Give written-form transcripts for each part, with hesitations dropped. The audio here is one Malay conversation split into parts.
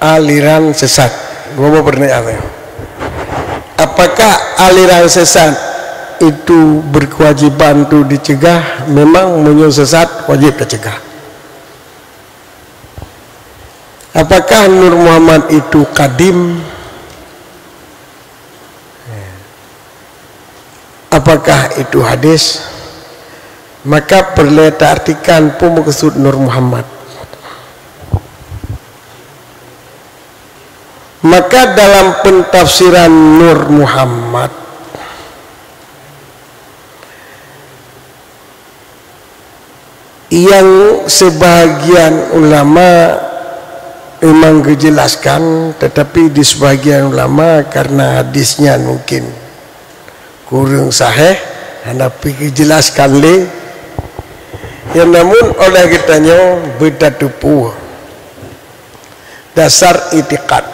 aliran sesat. Gua mau bertanya, apakah aliran sesat itu berkewajiban untuk dicegah? Memang menyuruh sesat wajib dicegah. Apakah Nur Muhammad itu kadim? Apakah itu hadis? Maka perlu artikan pun maksud Nur Muhammad. Maka dalam pentafsiran Nur Muhammad yang sebahagian ulama memang dijelaskan, tetapi di sebahagian ulama karena hadisnya mungkin kurang sahih, hendak dijelaskan le. Yang namun oleh kitanya beda tupu dasar itikad.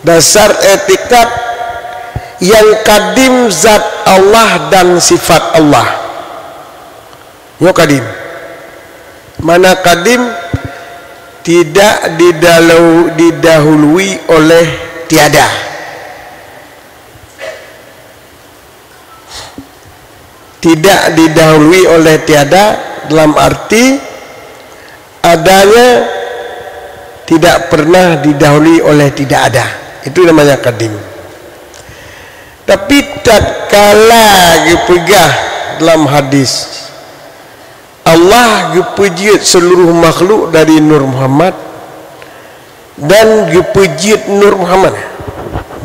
Dasar etikat yang kadim zat Allah dan sifat Allah. Yo kadim. Mana kadim? Tidak didahului oleh tiada. Tidak didahului oleh tiada dalam arti adanya tidak pernah didahului oleh tidak ada. Itu namanya kadim. Tapi tatkala dipegah dalam hadis Allah gepejit seluruh makhluk dari Nur Muhammad dan gepejit Nur Muhammad,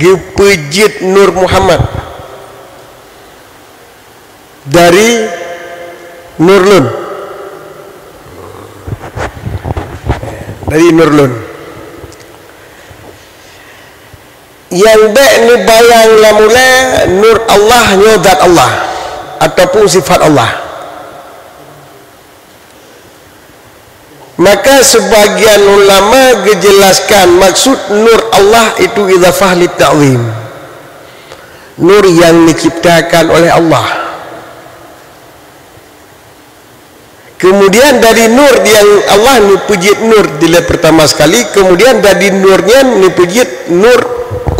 gepejit Nur Muhammad dari Nurlun, dari Nurlun. Yang dek ni bayang lah mula Nur Allah nyodat Allah ataupun sifat Allah. Maka sebagian ulama menjelaskan maksud Nur Allah itu idhafah li ta'zim, nur yang diciptakan oleh Allah. Kemudian dari nur yang Allah nipujit nur dilihat pertama sekali, kemudian dari nurnya nipujit nur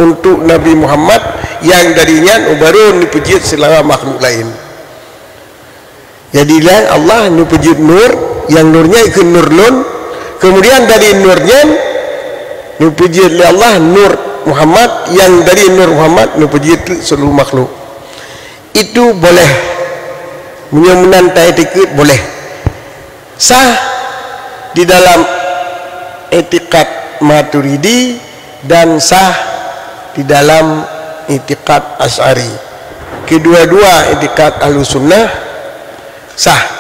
untuk Nabi Muhammad yang darinya baru nipujit selama makhluk lain. Jadilah Allah nipujit nur yang nurnya ikut nurlun, kemudian dari nurnya nipujit oleh Allah nur Muhammad yang dari nur Muhammad nipujit seluruh makhluk. Itu boleh menyamakan etiket, boleh sah di dalam etikat Maturidi dan sah di dalam etikat Asy'ari. Kedua-dua etikat Ahlussunnah sah.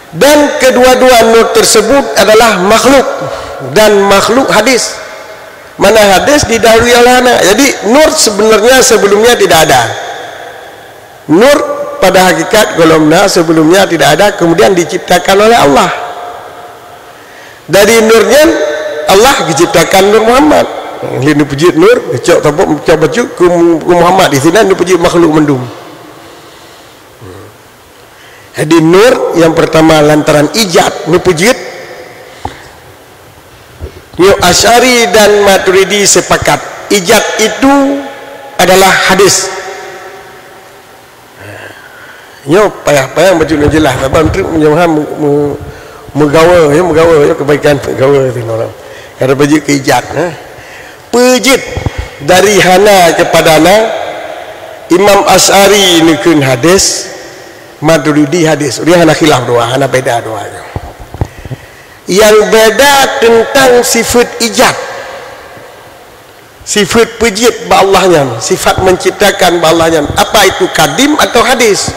Dan kedua-dua nur tersebut adalah makhluk dan makhluk hadis. Mana hadis didahului oleh anak. Jadi nur sebenarnya sebelumnya tidak ada. Nur pada hakikat golongan sebelumnya tidak ada, kemudian diciptakan oleh Allah. Dari nurnya Allah diciptakan Nur Muhammad. Ini pujit nur, cok tabuk coba baju ke Muhammad di sini pujit makhluk mendum. Jadi nur yang pertama lantaran ijad nupujit. Yo Asy'ari dan Maturidi sepakat ijad itu adalah hadis. Yo payah-payah baju nak jelas apa untuk menjauhan megawa yo kebaikan megawa tu orang. Ada baju ke ijad pujit dari hana kepada ana. Imam Asy'ari nikun hadis, Maturidi hadis. Dia hana khilaf dua, hana beda dua. Yang beda tentang sifat ijad, sifat pujit ba Allahnya, sifat menciptakan ba Allahnya. Apa itu kadim atau hadis?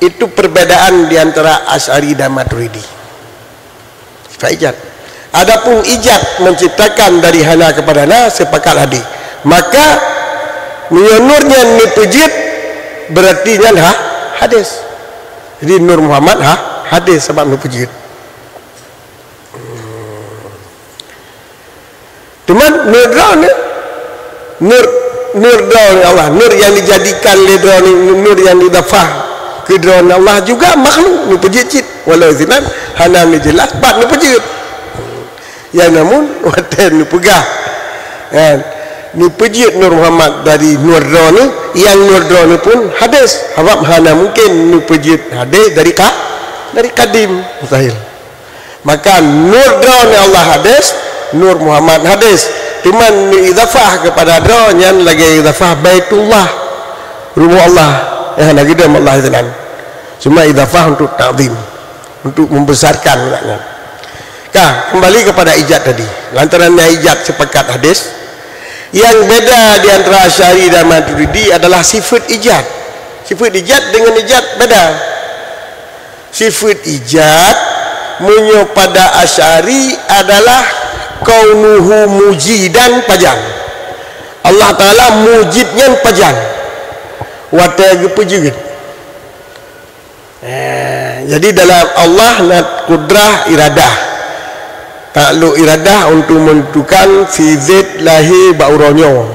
Itu perbedaan di antara Asy'ari dan Maturidi. Sifat ijad. Adapun ijad menciptakan dari hana kepada hana sepakat hadis. Maka nurnya ni pujit berarti nya hadis. Jadi Nur Muhammad hadis sebab nur pujit. Cuman nur drone Allah, nur yang dijadikan nur yang didafah ke drone Allah juga makhluk nur pujit. Walau zinan hana ni jelas bab nur pujit. yang namun watan ni pegah kan ni pejit Nur Muhammad dari Nur Dra ni, yang Nur Dra ni pun hadis habab hana mungkin ni pejit hadis dari kadim mustahil. Maka Nur Dra ni Allah hadis, Nur Muhammad hadis. Cuman ni idafah kepada Dra yang lagi idafah Baitullah, rumah Allah yang lagi dalam Allah itu kan. Cuma idafah untuk ta'zim, untuk membesarkan maknanya. Kembali kepada ijad tadi. Lantarannya ijad sepakat hadis. Yang beda di antara Asy'ari dan Maturidi adalah sifat ijad. Sifat ijad dengan ijad beda. Sifat ijad munyo pada Asy'ari adalah kaunuhu mujidan pajang. Allah Ta'ala mujidnya pajang. Wataga pejeged. Jadi dalam Allah nak kudrah iradah. Takluk iradah untuk menentukan si zat lahir bauronyo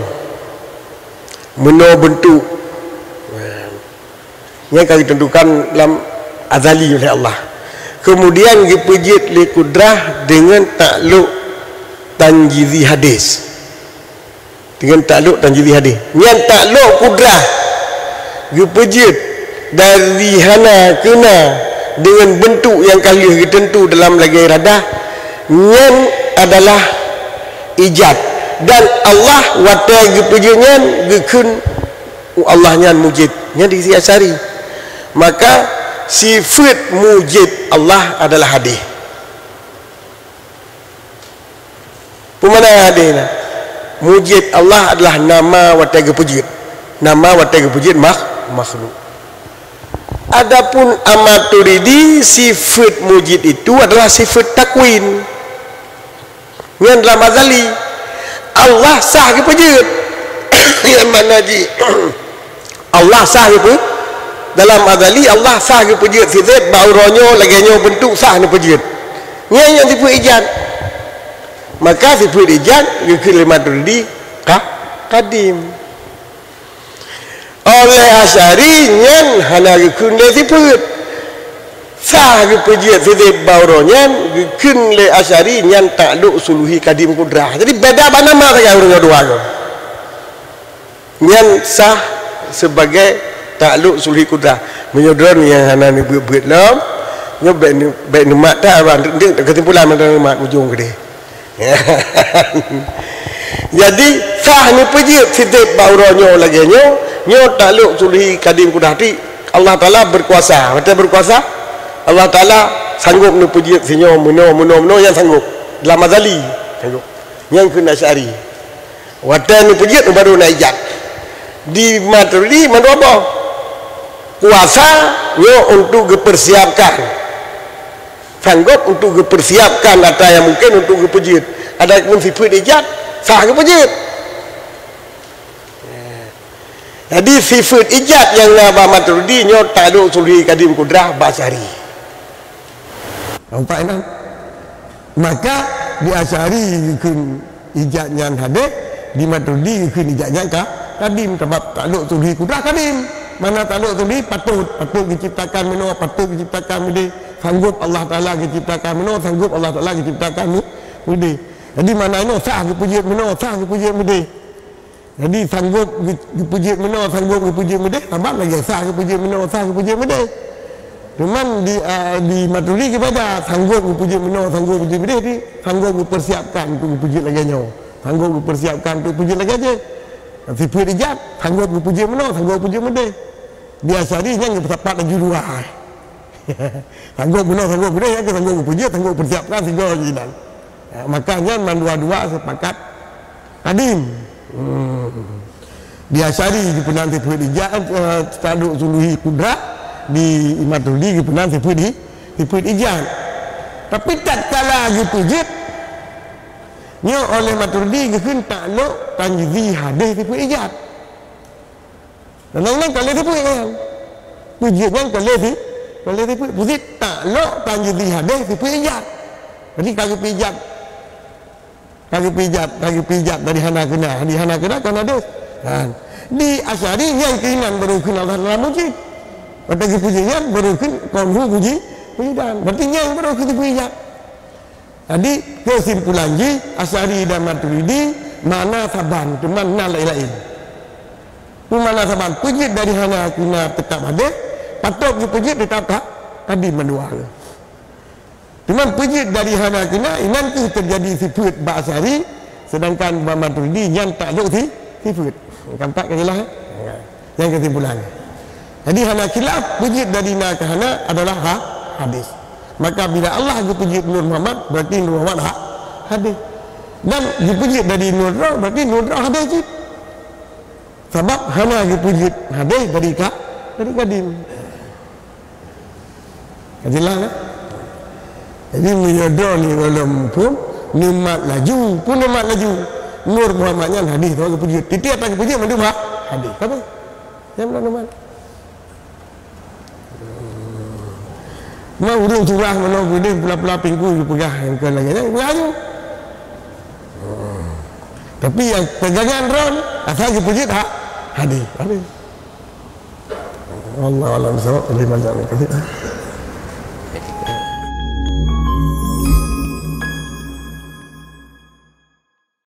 meno bentuk yang akan ditentukan dalam azali oleh Allah. Kemudian dipejit li kudrah dengan takluk tanjizi hadis, dengan takluk tanjizi hadis. Yang takluk kudrah dipejit dari hana kena dengan bentuk yang kali tertentu dalam lagi iradah, yang adalah ijad. Dan Allah watai gepejanya gekun Allah nyan mujid nya di sisi Asy'ari. Maka sifat mujid Allah adalah hadis. Pemana hadis nah? Mujid Allah adalah nama watai gepejid. Nama watai gepejid makhluk. Adapun Maturidi, sifat mujid itu adalah sifat takwin. Yang dalam azali Allah sah ke pejut yang mana di Allah sah ke dalam azali Allah sah ke pejut sifat bauronyo lagianyo bentuk sah ke pejut yang sifat ijad. Maka sifat ijad ke Maturidi kadim. Oleh Asy'ari yang hana ke sifat sah kepejiat sifat bauronyan gekun le Asy'ari yang takluk suluhi kadim kudrah. Jadi beda apa nama saja orang dua tu. Yang sah sebagai takluk suluhi kudrah. Menyodron yang hana ni buat lam. Nyo baik ni mak tak orang dia kesimpulan mana mak ujung gede. Jadi sah ni pejiat sifat bauronyo lagi nyo takluk suluhi kadim kudrah ti Allah Taala berkuasa. Betul berkuasa? Allah Ta'ala sanggup ni pujiat sinyo meno yang sanggup dalam azali sanggup yang kena Asy'ari watan ni pujiat baru nak ijad. Di Maturidi mana apa kuasa yo untuk dipersiapkan, sanggup untuk dipersiapkan ada yang mungkin untuk dipujiat. Ada pun sifat ijad sah dipujiat. Jadi sifat ijad yang nama Maturidi nyo takluk suluhi kadim kudrah Asy'ari. Nampak kan? Maka di Asy'ari ikun ijad yang hadis, di Maturidi ikun ijad yang kadim. Sebab takluk suluhi kudrah kadim. Mana takluk suluhi patut diciptakan meno, patut diciptakan mudi. Sanggup Allah Ta'ala diciptakan meno, sanggup Allah Ta'ala diciptakan mudi. Jadi mana ini sah dipujiat meno, sah dipujiat mudi. Jadi sanggup dipujiat meno, sanggup dipujiat mudi. Tambah lagi sah dipujiat meno, sah dipujiat mudi. Cuman di Maturidi kepada sanggup dipujiat meno, sanggup dipujiat mudi, sanggup dipersiapkan untuk dipujiat lagi nyo, sanggup dipersiapkan untuk dipujiat lagi aja. Sifat ijad sanggup dipujiat meno, sanggup dipujiat mudi. Di Asy'ari yang bertepat lagi dua. Sanggup meno, sanggup mudi, yang sanggup dipujiat, sanggup dipersiapkan tiga jidan. Makanya dua-dua sepakat kadim. Di Asy'ari dipenan sifat ijad takluk suluhi kudrah. Di Maturidi pernah sifat ijad. Tapi tak kala dipujit nyo oleh Maturidi gekun takluk tanjizi hadis sifat ijad. Dan lain kalau sifat yang pujitnya kalau sifat pujit takluk tanjizi hadis sifat ijad. Jadi kaki pijat dari hana kena kan hadis. Di Asy'ari yang keinan baru kenal Allah mujid. Pada pujian baru kan kaum puji dan berarti yang baru kita pujian. Jadi kesimpulan Asy'ari dan Maturidi mana saban cuma lain-lain. Mana saban pujit dari hana kuna tetap ada, patut dipujit tetap tak tadi mendua. Cuma pujit dari hana kuna nanti terjadi sifat Asy'ari, sedangkan Maturidi yang tak ada sifat. Nampak ke jelas? Yang kesimpulannya. Jadi hana khilaf pujit dari na ke hana adalah hadis. Maka bila Allah dipuji Nur Muhammad, berarti Nur Muhammad hadis. Dan dipuji dari Nur Roh, berarti Nur Roh hadis. Sebab hana dipuji hadis dari kadim. Jelas kan? Jadi menyodor ni dalam pun nikmat laju, pun nikmat laju. Nur Muhammadnya hadis tu dipuji. Titik atas dipuji mana hadis. Apa? Yang mana? Mau urung surah mana gede pula-pula pinggu pegah yang ke lagi yang beraju. Tapi yang pegangan ron asal dipuji tak hadis. Allah alam sawab lebih banyak.